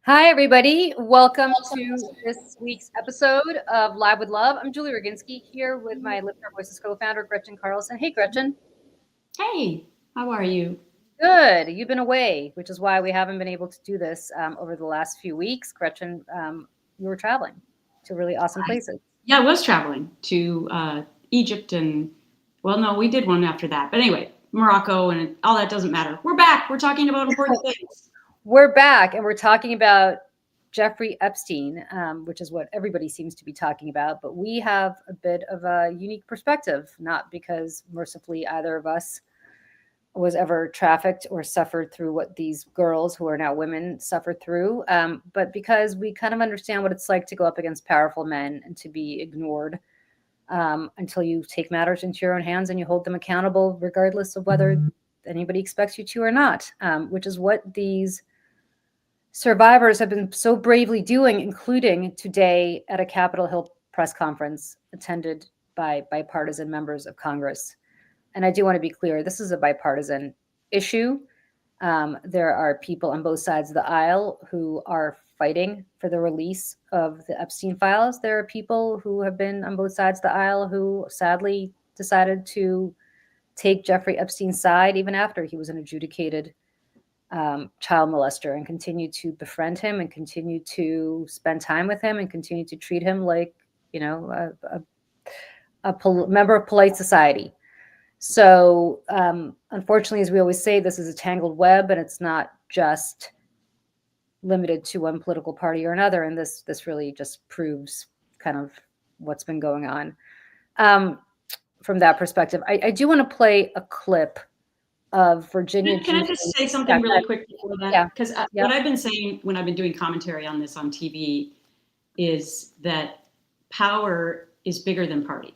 Hi, everybody. Welcome to this week's episode of Live with Love. I'm Julie Roginsky here with my Lift Our Voices co-founder, Gretchen Carlson. Hey, Gretchen. Hey, how are you? Good. You've been away, which is why we haven't been able to do this over the last few weeks. Gretchen, you were traveling to really awesome places. Yeah, I was traveling to Egypt well, no, we did one after that. But anyway, Morocco and all that doesn't matter. We're back. We're talking about important things. We're back and we're talking about Jeffrey Epstein, which is what everybody seems to be talking about. But we have a bit of a unique perspective, not because mercifully either of us was ever trafficked or suffered through what these girls who are now women suffered through, but because we kind of understand what it's like to go up against powerful men and to be ignored until you take matters into your own hands and you hold them accountable, regardless of whether anybody expects you to or not, which is what these survivors have been so bravely doing, including today at a Capitol Hill press conference attended by bipartisan members of Congress. And I do want to be clear, this is a bipartisan issue. There are people on both sides of the aisle who are fighting for the release of the Epstein files. There are people who have been on both sides of the aisle who sadly decided to take Jeffrey Epstein's side even after he was an adjudicated child molester, and continue to befriend him and continue to spend time with him and continue to treat him like, you know, a member of polite society. So unfortunately, as we always say, this is a tangled web, and it's not just limited to one political party or another. And this really just proves kind of what's been going on from that perspective. I do want to play a clip of Virginia. Can I just say something really quick before that? Yeah. Because what I've been saying when I've been doing commentary on this on TV is that power is bigger than party.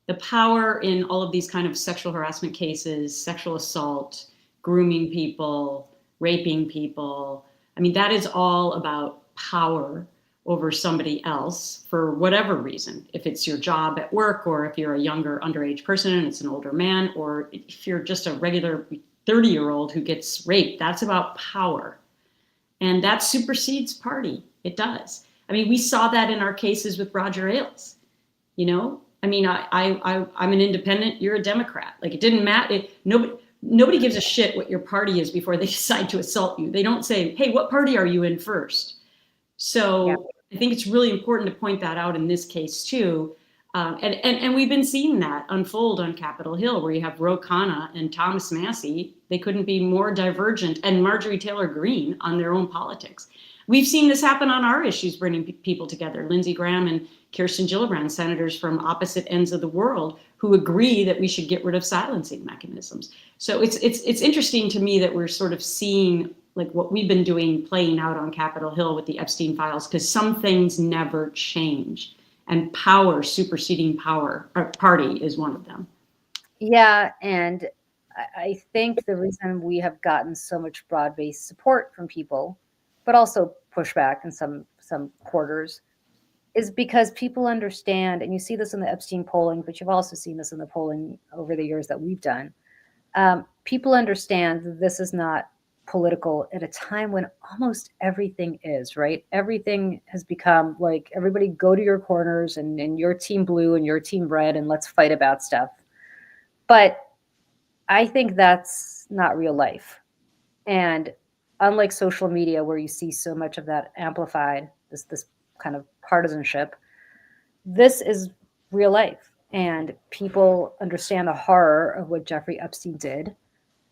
The power in all of these kind of sexual harassment cases, sexual assault, grooming people, raping people. I mean, that is all about power over somebody else for whatever reason. If it's your job at work, or if you're a younger underage person and it's an older man, or if you're just a regular 30-year-old who gets raped, that's about power. And that supersedes party. It does. I mean, we saw that in our cases with Roger Ailes, you know? I mean, I'm an independent, you're a Democrat. Like, it didn't matter. Nobody gives a shit what your party is before they decide to assault you. They don't say, hey, what party are you in first? So yeah. I think it's really important to point that out in this case too. And we've been seeing that unfold on Capitol Hill, where you have Ro Khanna and Thomas Massie. They couldn't be more divergent, and Marjorie Taylor Greene on their own politics. We've seen this happen on our issues, bringing people together. Lindsey Graham and Kirsten Gillibrand, senators from opposite ends of the world, who agree that we should get rid of silencing mechanisms. So it's interesting to me that we're sort of seeing like what we've been doing playing out on Capitol Hill with the Epstein files, because some things never change, and power superseding power or party is one of them. Yeah, and I think the reason we have gotten so much broad-based support from people, but also pushback in some quarters, is because people understand, and you see this in the Epstein polling, but you've also seen this in the polling over the years that we've done. People understand that this is not political at a time when almost everything is, right? Everything has become like, everybody go to your corners and your team blue and your team red, and let's fight about stuff. But I think that's not real life. And unlike social media, where you see so much of that amplified, this kind of partisanship, this is real life. And people understand the horror of what Jeffrey Epstein did,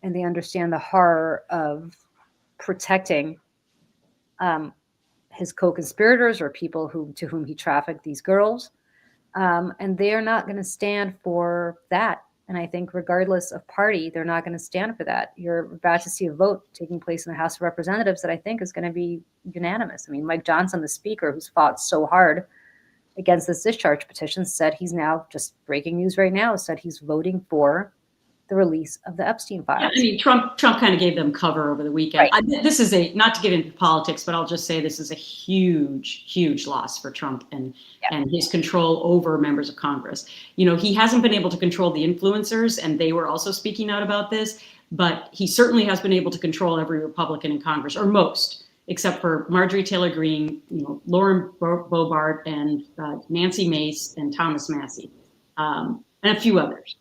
and they understand the horror of protecting his co-conspirators or people to whom he trafficked these girls. And they are not going to stand for that. And I think regardless of party, they're not going to stand for that. You're about to see a vote taking place in the House of Representatives that I think is going to be unanimous. I mean, Mike Johnson, the speaker, who's fought so hard against this discharge petition, said he's now, just breaking news right now, said he's voting for the release of the Epstein files. Yeah, I mean, Trump kind of gave them cover over the weekend. Right. This is not to get into politics, but I'll just say this is a huge loss for Trump and his control over members of Congress. You know, he hasn't been able to control the influencers, and they were also speaking out about this, but he certainly has been able to control every Republican in Congress, or most. except for Marjorie Taylor Greene, Lauren Boebert, and Nancy Mace and Thomas Massie, and a few others.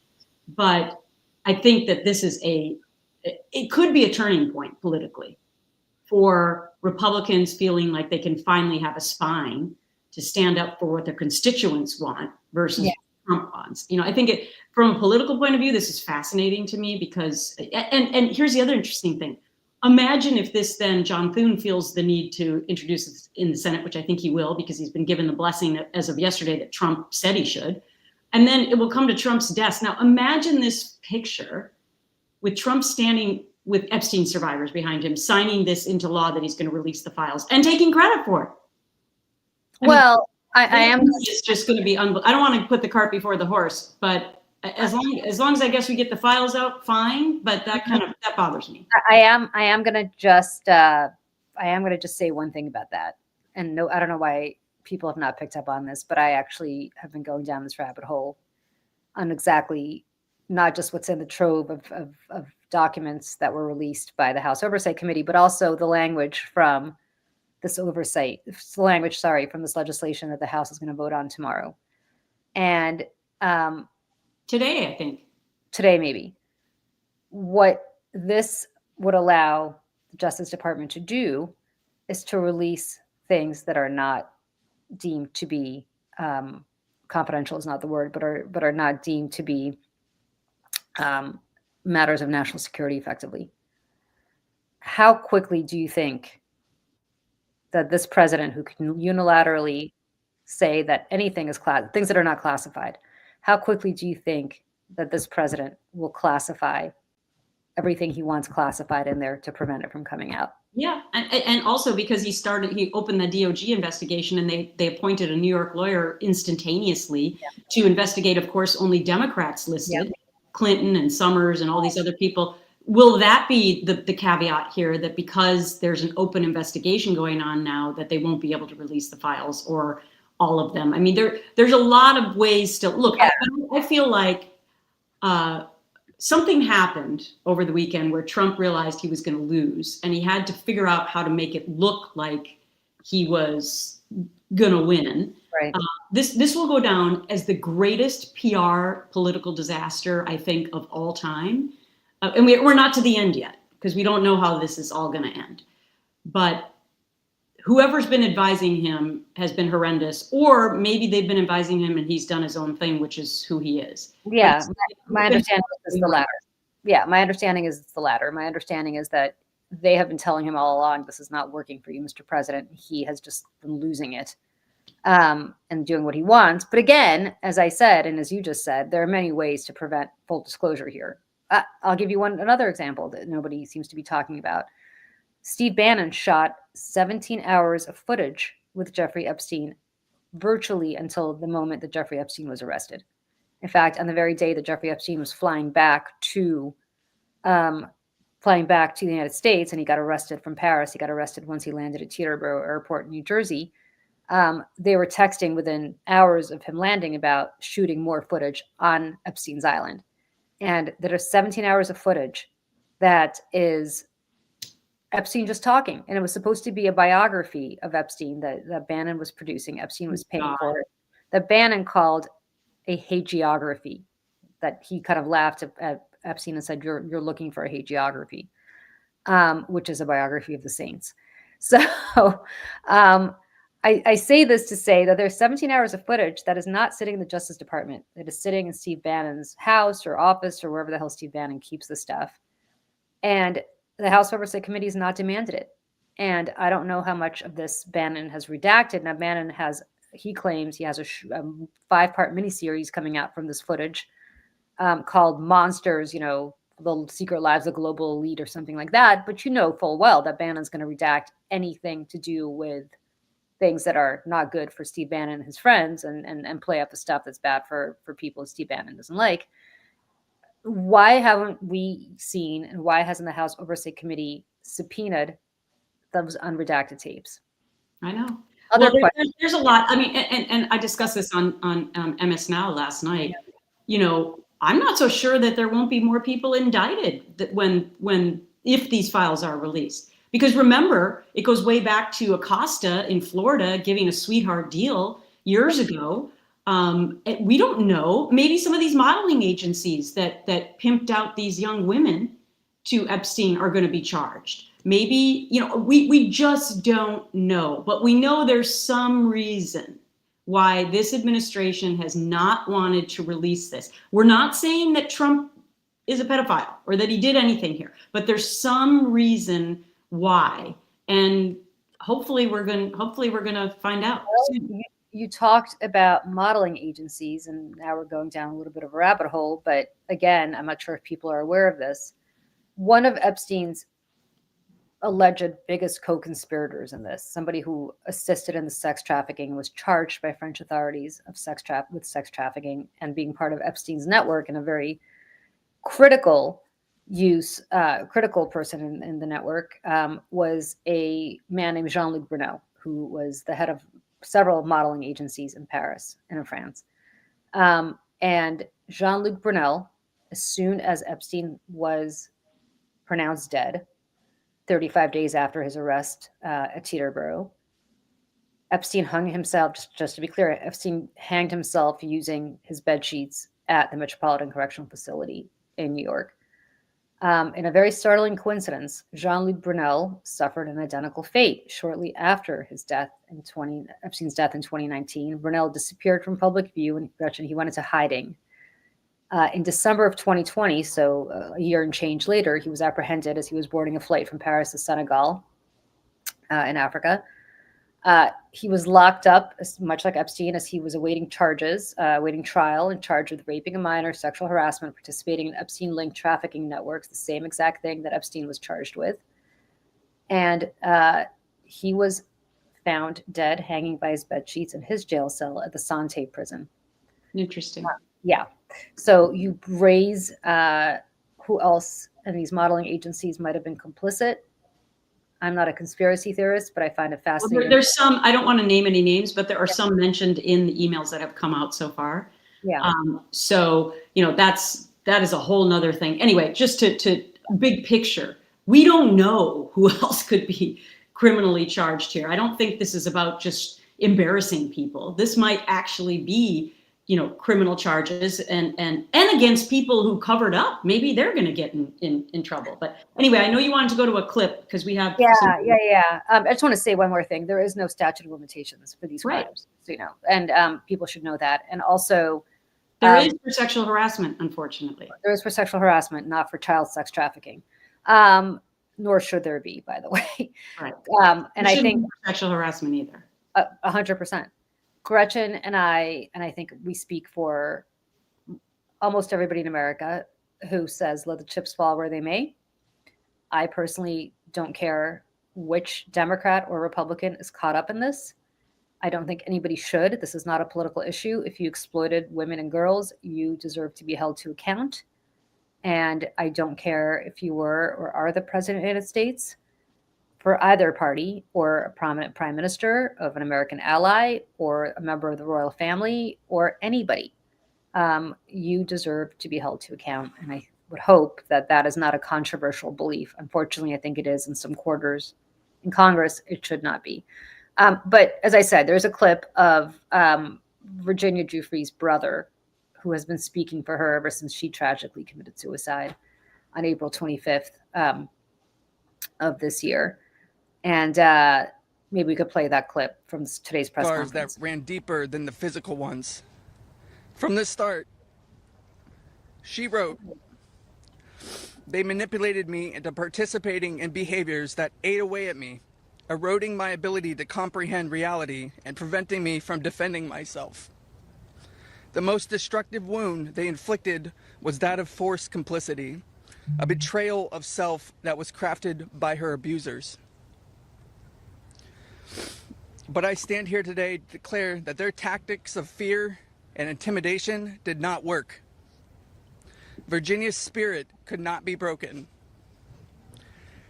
But I think that this is it could be a turning point politically for Republicans feeling like they can finally have a spine to stand up for what their constituents want versus Trump wants. I think from a political point of view, this is fascinating to me because, and here's the other interesting thing. Imagine if this then John Thune feels the need to introduce this in the Senate, which I think he will, because he's been given the blessing as of yesterday that Trump said he should. And then it will come to Trump's desk. Now, imagine this picture with Trump standing with Epstein survivors behind him, signing this into law that he's going to release the files and taking credit for it. I am. It's just going to be. I don't want to put the cart before the horse, but as long as I guess we get the files out, fine. But that bothers me. I am going to just say one thing about that. And no, I don't know why people have not picked up on this, but I actually have been going down this rabbit hole on exactly not just what's in the trove of documents that were released by the House Oversight Committee, but also the language from this from this legislation that the House is going to vote on tomorrow. And today, I think. Today, maybe. What this would allow the Justice Department to do is to release things that are not deemed to be confidential is not the word, but are not deemed to be matters of national security effectively. How quickly do you think that this president, who can unilaterally say that anything is things that are not classified, how quickly do you think that this president will classify everything he wants classified in there to prevent it from coming out? Yeah, and also because he opened the DOJ investigation, and they appointed a New York lawyer instantaneously to investigate, of course, only Democrats listed, Clinton and Summers and all these other people. Will that be the caveat here, that because there's an open investigation going on now, that they won't be able to release the files or all of them? I mean, there's a lot of ways to look. Yeah. I feel like something happened over the weekend where Trump realized he was going to lose, and he had to figure out how to make it look like he was going to win. Right. This will go down as the greatest PR political disaster, I think, of all time. And we're not to the end yet, because we don't know how this is all going to end. But whoever's been advising him has been horrendous, or maybe they've been advising him and he's done his own thing, which is who he is. Yeah, my understanding is the latter. Yeah, my understanding is it's the latter. My understanding is that they have been telling him all along, this is not working for you, Mr. President. He has just been losing it and doing what he wants. But again, as I said, and as you just said, there are many ways to prevent full disclosure here. I'll give you another example that nobody seems to be talking about. Steve Bannon shot 17 hours of footage with Jeffrey Epstein virtually until the moment that Jeffrey Epstein was arrested. In fact, on the very day that Jeffrey Epstein was flying back to the United States, and he got arrested from Paris. He got arrested once he landed at Teterboro Airport in New Jersey. They were texting within hours of him landing about shooting more footage on Epstein's Island. And there are 17 hours of footage that is Epstein just talking. And it was supposed to be a biography of Epstein that Bannon was producing. Epstein was paying for it. That Bannon called a hagiography, that he kind of laughed at Epstein and said, you're looking for a hagiography, which is a biography of the saints. So I say this to say that there's 17 hours of footage that is not sitting in the Justice Department. It is sitting in Steve Bannon's house or office or wherever the hell Steve Bannon keeps the stuff. And the House Oversight Committee has not demanded it. And I don't know how much of this Bannon has redacted. Now, Bannon he claims he has a 5-part miniseries coming out from this footage called Monsters, the Secret Lives of Global Elite or something like that. But you know full well that Bannon's going to redact anything to do with things that are not good for Steve Bannon and his friends and play up the stuff that's bad for people Steve Bannon doesn't like. Why haven't we seen, and why hasn't the House Oversight Committee subpoenaed those unredacted tapes? I know. There's a lot. I mean, and I discussed this on MS Now last night. I'm not so sure that there won't be more people indicted if these files are released. Because remember, it goes way back to Acosta in Florida giving a sweetheart deal years ago. We don't know. Maybe some of these modeling agencies that pimped out these young women to Epstein are going to be charged. Maybe, we just don't know. But we know there's some reason why this administration has not wanted to release this. We're not saying that Trump is a pedophile or that he did anything here, but there's some reason why, and hopefully we're going to find out. Well, you talked about modeling agencies, and now we're going down a little bit of a rabbit hole, but again, I'm not sure if people are aware of this. One of Epstein's alleged biggest co-conspirators in this, somebody who assisted in the sex trafficking, was charged by French authorities of sex trafficking and being part of Epstein's network, and a very critical person in the network, was a man named Jean-Luc Brunel, who was the head of several modeling agencies in Paris and in France. And Jean-Luc Brunel, as soon as Epstein was pronounced dead, 35 days after his arrest at Teterboro, Epstein hung himself, just to be clear, Epstein hanged himself using his bed sheets at the Metropolitan Correctional Facility in New York. In a very startling coincidence, Jean-Luc Brunel suffered an identical fate shortly after his death Epstein's death in 2019. Brunel disappeared from public view, and Gretchen, he went into hiding. In December of 2020, so a year and change later, he was apprehended as he was boarding a flight from Paris to Senegal in Africa. He was locked up, much like Epstein, as he was awaiting trial and charged with raping a minor, sexual harassment, participating in Epstein-linked trafficking networks, the same exact thing that Epstein was charged with. And he was found dead, hanging by his bed sheets in his jail cell at the Santé prison. Interesting. Yeah. So you raise who else in these modeling agencies might have been complicit. I'm not a conspiracy theorist, but I find it fascinating. Well, there's some, I don't want to name any names, but there are some mentioned in the emails that have come out so far. Yeah. So, that is a whole nother thing. Anyway, just to big picture, we don't know who else could be criminally charged here. I don't think this is about just embarrassing people. This might actually be, criminal charges and against people who covered up. Maybe they're going to get in trouble. But anyway, I know you wanted to go to a clip because we have. Yeah. I just want to say one more thing. There is no statute of limitations for these crimes, and people should know that. And also, there is for sexual harassment, unfortunately. There is for sexual harassment, not for child sex trafficking. Nor should there be, by the way. Right. And I think sexual harassment either. 100%. Gretchen and I think we speak for almost everybody in America who says, let the chips fall where they may. I personally don't care which Democrat or Republican is caught up in this. I don't think anybody should. This is not a political issue. If you exploited women and girls, you deserve to be held to account. And I don't care if you were or are the president of the United States, for either party, or a prominent prime minister of an American ally, or a member of the royal family, or anybody. You deserve to be held to account. And I would hope that that is not a controversial belief. Unfortunately, I think it is in some quarters in Congress. It should not be. But as I said, there's a clip of Virginia Giuffre's brother, who has been speaking for her ever since she tragically committed suicide on April 25th of this year. And maybe we could play that clip from today's press conference. That ran deeper than the physical ones. From the start, she wrote, they manipulated me into participating in behaviors that ate away at me, eroding my ability to comprehend reality and preventing me from defending myself. The most destructive wound they inflicted was that of forced complicity, a betrayal of self that was crafted by her abusers. But I stand here today to declare that their tactics of fear and intimidation did not work. Virginia's spirit could not be broken.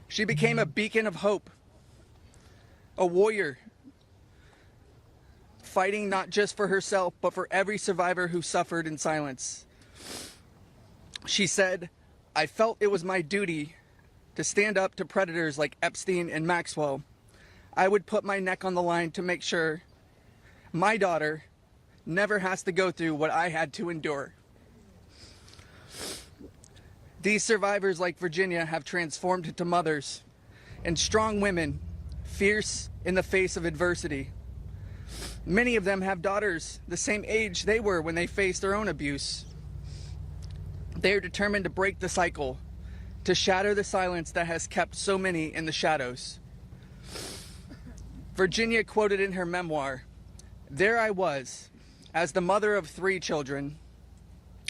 She became a beacon of hope, a warrior, fighting not just for herself, but for every survivor who suffered in silence. She said, I felt it was my duty to stand up to predators like Epstein and Maxwell, I would put my neck on the line to make sure my daughter never has to go through what I had to endure. These survivors, like Virginia, have transformed into mothers and strong women, fierce in the face of adversity. Many of them have daughters the same age they were when they faced their own abuse. They are determined to break the cycle, to shatter the silence that has kept so many in the shadows. Virginia quoted in her memoir, "There I was, as the mother of 3 children.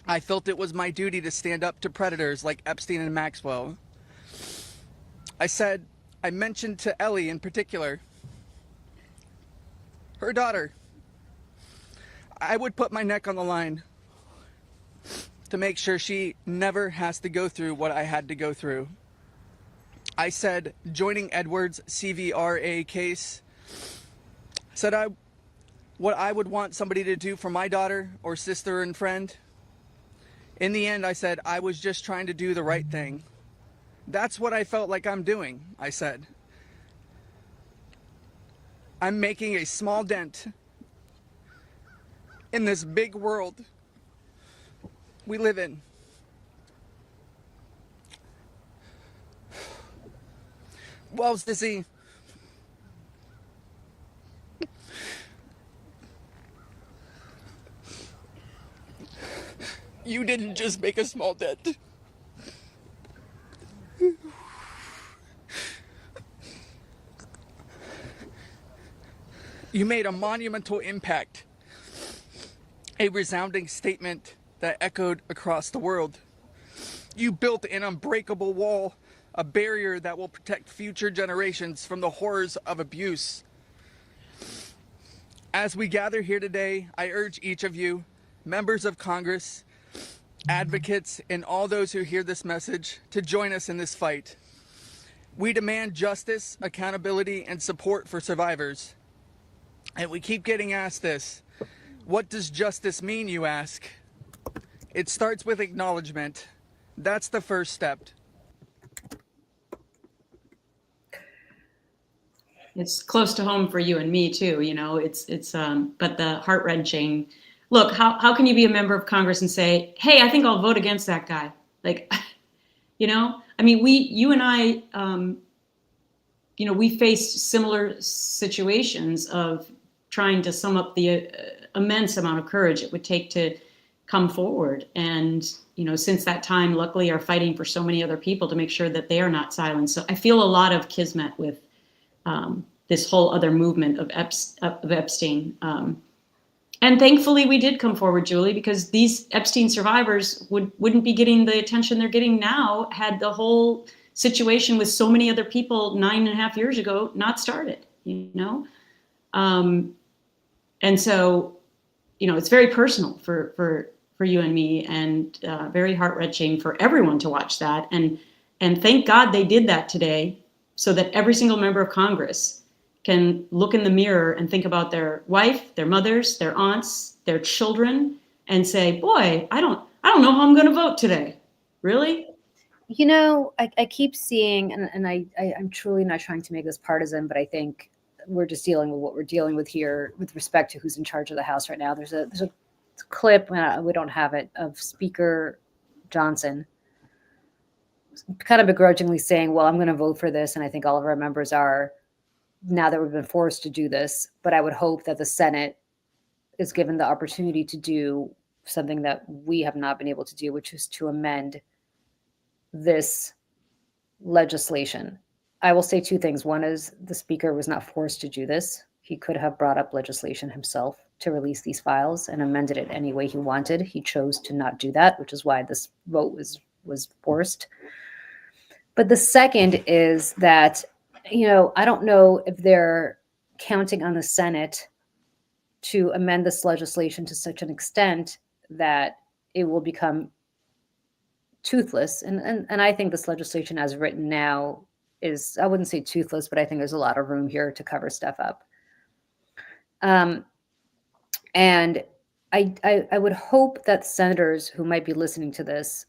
I felt it was my duty to stand up to predators like Epstein and Maxwell. I mentioned to Ellie in particular, her daughter, I would put my neck on the line to make sure she never has to go through what I had to go through. I said, joining Edward's CVRA case, what I would want somebody to do for my daughter or sister and friend. In the end, I said, I was just trying to do the right thing. That's what I felt like I'm doing," I said. "I'm making a small dent in this big world we live in." Well, Sissy, you didn't just make a small dent. You made a monumental impact, a resounding statement that echoed across the world. You built an unbreakable wall, a barrier that will protect future generations from the horrors of abuse. As we gather here today, I urge each of you, members of Congress, advocates, and all those who hear this message, to join us in this fight. We demand justice, accountability, and support for survivors. And we keep getting asked this. What does justice mean, you ask? It starts with acknowledgement. That's the first step. It's close to home for you and me too, you know, but the heart-wrenching, look, how can you be a member of Congress and say, hey, I think I'll vote against that guy? Like, you know, I mean, you and I, you know, we faced similar situations of trying to sum up the immense amount of courage it would take to come forward. And, you know, since that time, luckily, are fighting for so many other people to make sure that they are not silenced. So I feel a lot of kismet with this whole other movement of Epstein. And thankfully, we did come forward, Julie, because these Epstein survivors wouldn't be getting the attention they're getting now had the whole situation with so many other people 9.5 years ago not started, you know? And so, you know, it's very personal for you and me, and very heart-wrenching for everyone to watch that. And thank God they did that today, so that every single member of Congress can look in the mirror and think about their wife, their mothers, their aunts, their children, and say, boy, I don't know how I'm going to vote today. Really? You know, I keep seeing, and I'm truly not trying to make this partisan, but I think we're just dealing with what we're dealing with here with respect to who's in charge of the House right now. There's a clip, we don't have it, of Speaker Johnson kind of begrudgingly saying, well, I'm going to vote for this, and I think all of our members are, now that we've been forced to do this. But I would hope that the Senate is given the opportunity to do something that we have not been able to do, which is to amend this legislation. I will say 2 things. One is the Speaker was not forced to do this. He could have brought up legislation himself to release these files and amended it any way he wanted. He chose to not do that, which is why this vote was forced. But the second is that, you know, I don't know if they're counting on the Senate to amend this legislation to such an extent that it will become toothless. And I think this legislation as written now is, I wouldn't say toothless, but I think there's a lot of room here to cover stuff up. And I would hope that senators who might be listening to this,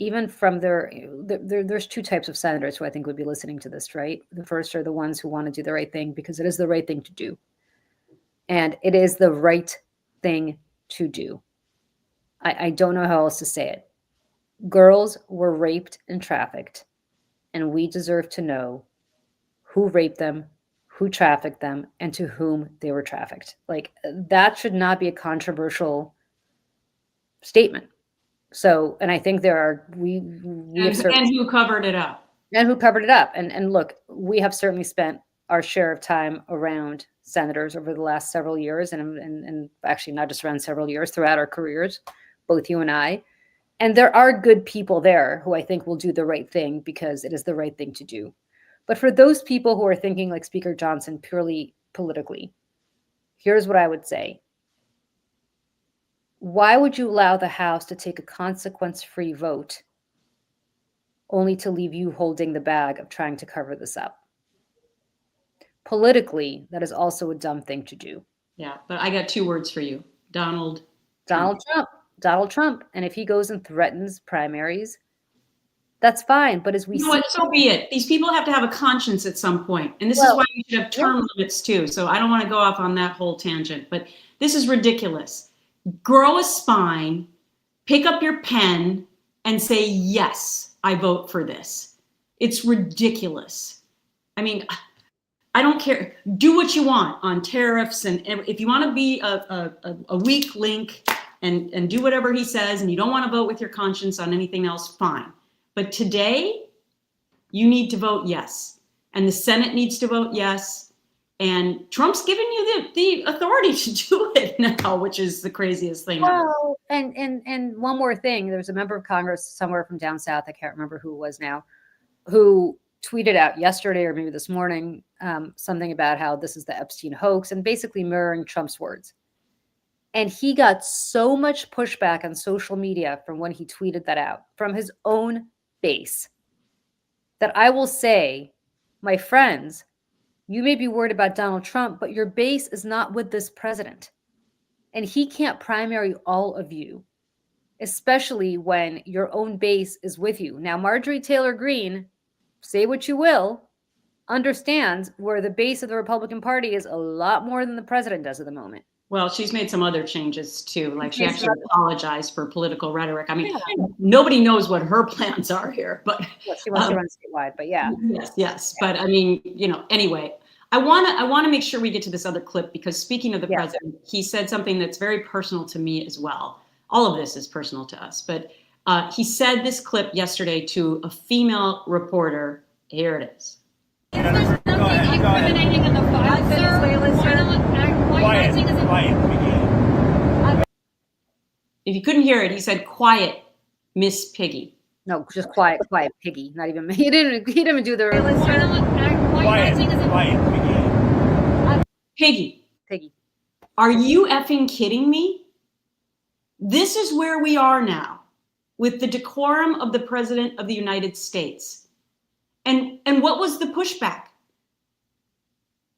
even from there's two types of senators who I think would be listening to this, right? The first are the ones who want to do the right thing because it is the right thing to do. And it is the right thing to do. I don't know how else to say it. Girls were raped and trafficked, and we deserve to know who raped them, who trafficked them, and to whom they were trafficked. Like, that should not be a controversial statement. So, and I think we have and who covered it up. And who covered it up. And look, we have certainly spent our share of time around senators over the last several years, and actually not just around several years, throughout our careers, both you and I. And there are good people there who I think will do the right thing because it is the right thing to do. But for those people who are thinking like Speaker Johnson purely politically, here's what I would say. Why would you allow the House to take a consequence-free vote only to leave you holding the bag of trying to cover this up? Politically, that is also a dumb thing to do. Yeah, but I got two words for you. Donald Trump. And if he goes and threatens primaries, that's fine. But as we see, what, so be it. These people have to have a conscience at some point. And this is why we should have term limits too. So I don't want to go off on that whole tangent, but this is ridiculous. Grow a spine, pick up your pen, and say, yes, I vote for this. It's ridiculous. I mean, I don't care. Do what you want on tariffs. And if you want to be a weak link and do whatever he says, and you don't want to vote with your conscience on anything else, fine. But today, you need to vote yes. And the Senate needs to vote yes. And Trump's given you the authority to do it now, which is the craziest thing ever. Well, and one more thing. There was a member of Congress somewhere from down south, I can't remember who it was now, who tweeted out yesterday or maybe this morning something about how this is the Epstein hoax and basically mirroring Trump's words. And he got so much pushback on social media from when he tweeted that out from his own base that I will say, my friends, you may be worried about Donald Trump, but your base is not with this president. And he can't primary all of you, especially when your own base is with you. Now, Marjorie Taylor Greene, say what you will, understands where the base of the Republican Party is a lot more than the president does at the moment. Well, she's made some other changes too. Like she actually apologized for political rhetoric. I mean, nobody knows what her plans are here, but well, she wants to run statewide, but yeah. Yes. Yeah. But I mean, anyway, I want to make sure we get to this other clip because speaking of the president, he said something that's very personal to me as well. All of this is personal to us, but he said this clip yesterday to a female reporter. Here it is. Is there something incriminating in the file, sir? Quiet. If you couldn't hear it, he said, "Quiet, Miss Piggy." No, just quiet, Piggy. Not even he didn't even do the Piggy. Piggy. Are you effing kidding me? This is where we are now with the decorum of the President of the United States. And what was the pushback?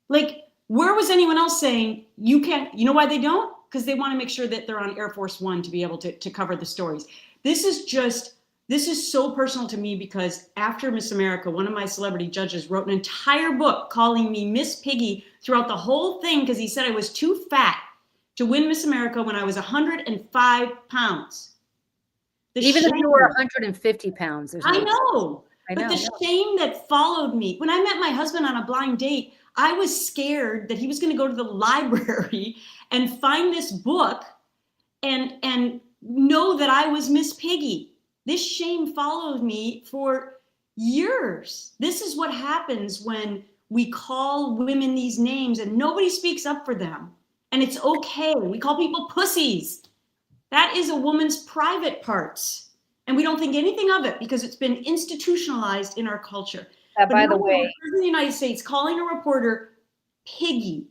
Like, where was anyone else saying you can't? You know why they don't? Because they want to make sure that they're on Air Force One to be able to cover the stories. This is so personal to me because after Miss America, one of my celebrity judges wrote an entire book calling me Miss Piggy throughout the whole thing because he said I was too fat to win Miss America when I was 105 pounds. Even if you were 150 pounds. I know. But the shame that followed me, when I met my husband on a blind date, I was scared that he was going to go to the library and find this book and know that I was Miss Piggy. This shame followed me for years. This is what happens when we call women these names and nobody speaks up for them. And it's okay. We call people pussies. That is a woman's private parts. And we don't think anything of it because it's been institutionalized in our culture. By the way, in the United States, calling a reporter piggy.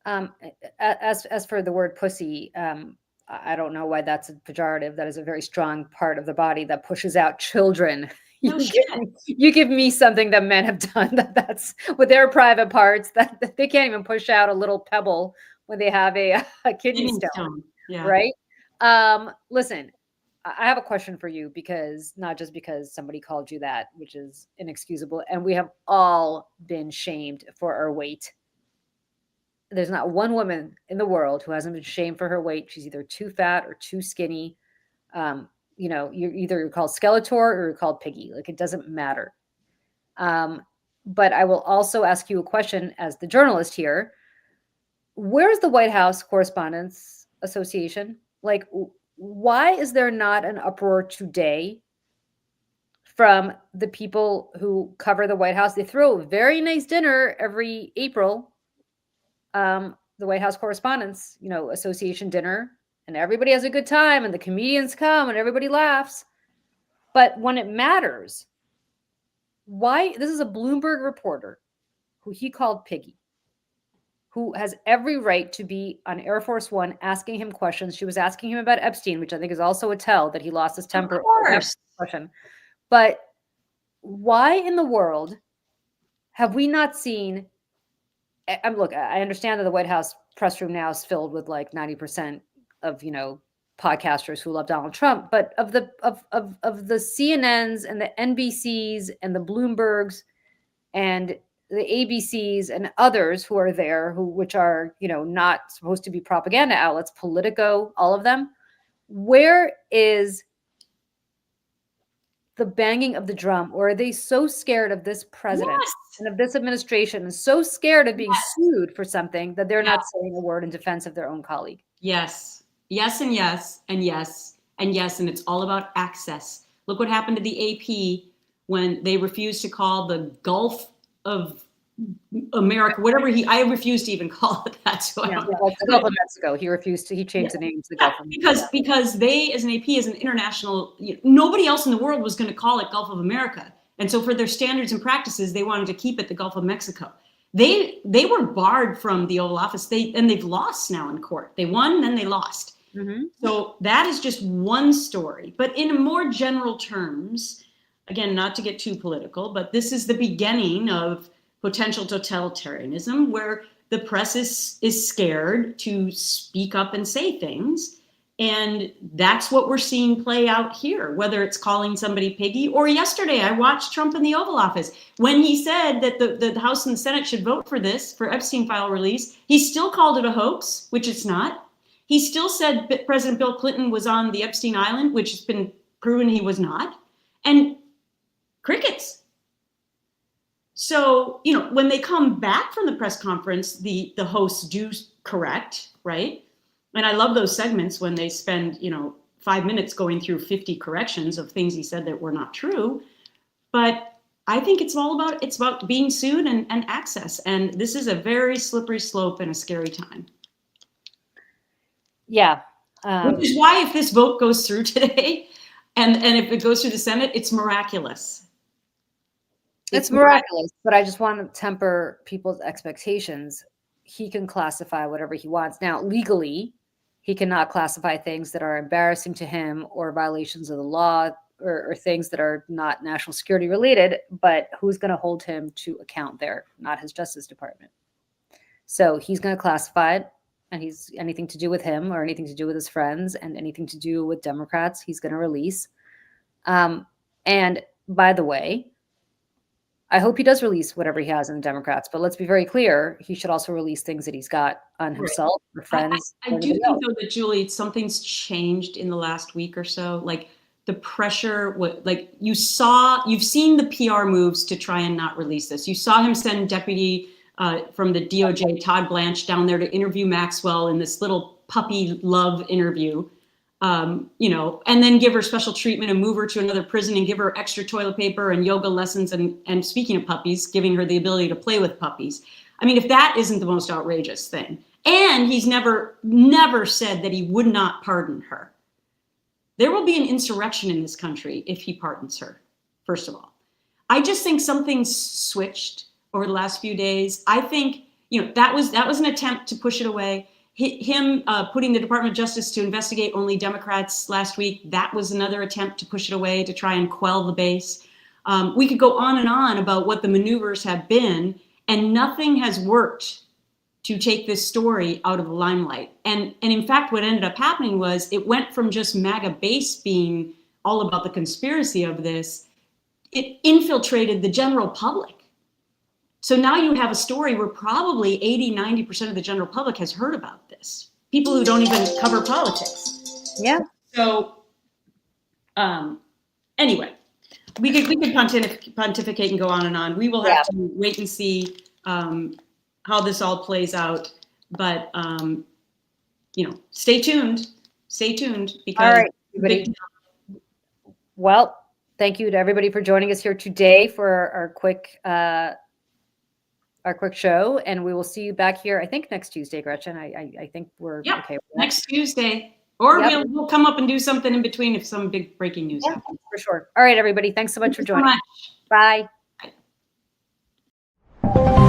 As for the word pussy, I don't know why that's a pejorative. That is a very strong part of the body that pushes out children. You give me something that men have done that's with their private parts that they can't even push out a little pebble when they have a kidney stone. Yeah. Right? Listen, I have a question for you, because not just because somebody called you that, which is inexcusable, and we have all been shamed for our weight. There's not one woman in the world who hasn't been shamed for her weight. She's either too fat or too skinny. You're called Skeletor or you're called Piggy. Like, it doesn't matter. But I will also ask you a question as the journalist here. Where's the White House Correspondents Association? Like, why is there not an uproar today from the people who cover the White House? They throw a very nice dinner every April, the White House Correspondents, Association dinner, and everybody has a good time, and the comedians come, and everybody laughs. But when it matters, why? This is a Bloomberg reporter who he called Piggy, who has every right to be on Air Force One asking him questions. She was asking him about Epstein, which I think is also a tell that he lost his temper. Of course. Question. But why in the world have we not seen? Look, I understand that the White House press room now is filled with like 90% of podcasters who love Donald Trump, but of the CNNs and the NBCs and the Bloombergs and the ABCs and others who are there, which are, not supposed to be propaganda outlets, Politico, all of them. Where is the banging of the drum? Or are they so scared of this president and of this administration, and so scared of being sued for something that they're not saying a word in defense of their own colleague? Yes, and yes, and yes, and yes. And it's all about access. Look what happened to the AP when they refused to call the Gulf of America, whatever I refuse to even call it that. So the Gulf of Mexico. He refused to. He changed the name to the Gulf of Mexico because they, as an AP, as an international, nobody else in the world was going to call it Gulf of America, and so for their standards and practices, they wanted to keep it the Gulf of Mexico. They were barred from the Oval Office. They've lost now in court. They won, then they lost. Mm-hmm. So that is just one story. But in more general terms, again, not to get too political, but this is the beginning of potential totalitarianism, where the press is scared to speak up and say things. And that's what we're seeing play out here, whether it's calling somebody Piggy, or yesterday I watched Trump in the Oval Office. When he said that the House and the Senate should vote for Epstein file release, he still called it a hoax, which it's not. He still said that President Bill Clinton was on the Epstein Island, which has been proven he was not. And crickets. So, when they come back from the press conference, the hosts do correct, right? And I love those segments when they spend, 5 minutes going through 50 corrections of things he said that were not true. But I think it's about being sued and access. And this is a very slippery slope and a scary time. Yeah. Which is why if this vote goes through today, and if it goes through the Senate, it's miraculous. It's miraculous, but I just want to temper people's expectations. He can classify whatever he wants. Now, legally, he cannot classify things that are embarrassing to him or violations of the law or things that are not national security related, but who's going to hold him to account there? Not his Justice Department. So he's going to classify it, and he's anything to do with him or anything to do with his friends and anything to do with Democrats, he's going to release. And by the way, I hope he does release whatever he has in the Democrats, but let's be very clear. He should also release things that he's got on himself or friends. I do think, though, that, Julie, something's changed in the last week or so. Like the pressure, you've seen the PR moves to try and not release this. You saw him send Deputy from the DOJ, Todd Blanche, down there to interview Maxwell in this little puppy love interview. And then give her special treatment and move her to another prison and give her extra toilet paper and yoga lessons. And speaking of puppies, giving her the ability to play with puppies. I mean, if that isn't the most outrageous thing. And he's never said that he would not pardon her. There will be an insurrection in this country if he pardons her, first of all. I just think something's switched over the last few days. I think, that was an attempt to push it away. Him putting the Department of Justice to investigate only Democrats last week, that was another attempt to push it away, to try and quell the base. We could go on and on about what the maneuvers have been, and nothing has worked to take this story out of the limelight. And in fact, what ended up happening was it went from just MAGA base being all about the conspiracy of this, it infiltrated the general public. So now you have a story where probably 80-90% of the general public has heard about this. People who don't even cover politics. Yeah. So anyway, we could pontificate and go on and on. We will have to wait and see how this all plays out. But stay tuned. Stay tuned because all right, everybody. Well, thank you to everybody for joining us here today for our quick show, and we will see you back here. I think next Tuesday, Gretchen. I think we're okay with that. Next Tuesday, or we'll come up and do something in between if some big breaking news happens. For sure. All right, everybody. Thanks so much for joining. Bye. Bye.